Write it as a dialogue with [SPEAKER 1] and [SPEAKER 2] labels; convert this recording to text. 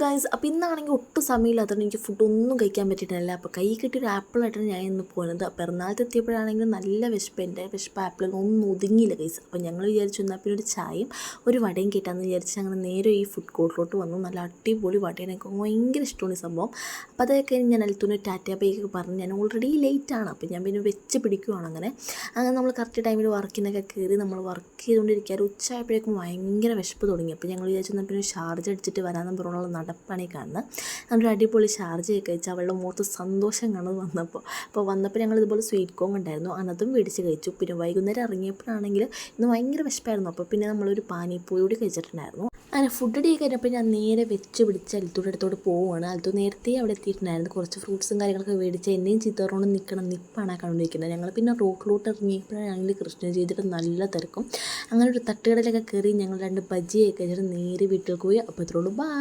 [SPEAKER 1] Guys, അപ്പോൾ ഇന്നാണെങ്കിൽ ഒട്ടും സമയമില്ലാത്തതുകൊണ്ട് എനിക്ക് ഫുഡൊന്നും കഴിക്കാൻ പറ്റിയിട്ടില്ല. അപ്പോൾ കൈ കിട്ടിയൊരു ആപ്പിളായിട്ടാണ് ഞാൻ ഇന്ന് പോകുന്നത്. അപ്പോൾ എറണാകുളത്ത് എത്തിയപ്പോഴാണെങ്കിൽ നല്ല വിശപ്പ്, എൻ്റെ വിശപ്പ് ആപ്പിളിൽ ഒന്നും ഒതുങ്ങിയില്ല ഗൈസ്. അപ്പോൾ ഞങ്ങൾ വിചാരിച്ചു എന്നാൽ പിന്നെ ഒരു ചായയും ഒരു വടയും കിട്ടാമെന്ന് വിചാരിച്ച് അങ്ങനെ നേരെ ഈ ഫുഡ് കോർട്ടിലോട്ട് വന്നു. നല്ല അടിപൊളി വടയാണ്, എനിക്ക് ഭയങ്കര ഇഷ്ടമാണ് ഈ സംഭവം. അപ്പോൾ അതൊക്കെ ഞാൻ അൽത്തൂന് ടാറ്റ ബൈക്ക് പറഞ്ഞ് ഞാൻ ഓൾറെഡി ലേറ്റാണ്, അപ്പോൾ ഞാൻ പിന്നെ വെച്ച് പിടിക്കുവാണ്. അങ്ങനെ നമ്മൾ കറക്റ്റ് ടൈമിൽ വർക്കിനൊക്കെ കയറി നമ്മൾ വർക്ക് ചെയ്തുകൊണ്ടിരിക്കുക. ഒരു ഉച്ചയായപ്പോഴേക്കും ഭയങ്കര വിശപ്പ് തുടങ്ങി. അപ്പോൾ ഞങ്ങൾ വിചാരിച്ചു എന്നാൽ പിന്നെ ഷാർജ അടിച്ചിട്ട് വരാമെന്ന് പറഞ്ഞുള്ള നടപ്പാണ് ഈ കാണുന്നത്. നല്ലൊരു അടിപൊളി ഷാർജയൊക്കെ കഴിച്ച് അവളുടെ മുഖത്ത് സന്തോഷം കാണുന്നത് വന്നപ്പോൾ ഞങ്ങൾ ഇതുപോലെ സ്വീറ്റ് കോൺ ഉണ്ടായിരുന്നു, അന്നതും മേടിച്ച് കഴിച്ചു. പിന്നെ വൈകുന്നേരം ഇറങ്ങിയപ്പോഴാണെങ്കിൽ ഇന്ന് ഭയങ്കര വിശപ്പായിരുന്നു. അപ്പോൾ പിന്നെ നമ്മളൊരു പാനിപ്പൂരി കൂടി കഴിച്ചിട്ടുണ്ടായിരുന്നു. അങ്ങനെ ഫുഡ് അടി കഴിഞ്ഞപ്പോൾ ഞാൻ നേരെ വെച്ച് പിടിച്ച് അൽത്തൂടെ അടുത്തോട്ട് പോവുകയാണ്. അൽത്തു നേരത്തെ അവിടെ എത്തിയിട്ടുണ്ടായിരുന്നു. കുറച്ച് ഫ്രൂട്ട്സും കാര്യങ്ങളൊക്കെ മേടിച്ച് എന്നെയും ചീത്തറോണ്ട് നിപ്പാണ് കണ്ടുകൊണ്ടിരിക്കുന്നത്. ഞങ്ങൾ പിന്നെ റോട്ടിലോട്ട് ഇറങ്ങിയപ്പോഴാണെങ്കിൽ കൃഷ്ണ ചെയ്തിട്ട് നല്ല തിരക്കും. അങ്ങനെ ഒരു തട്ടുകടയിലൊക്കെ കയറി ഞങ്ങൾ 2 ബജിയൊക്കെ കഴിച്ചിട്ട് നേരെ വീട്ടിൽ പോയി. അപ്പോൾ ഇത്രയുള്ളൂ, ബൈ.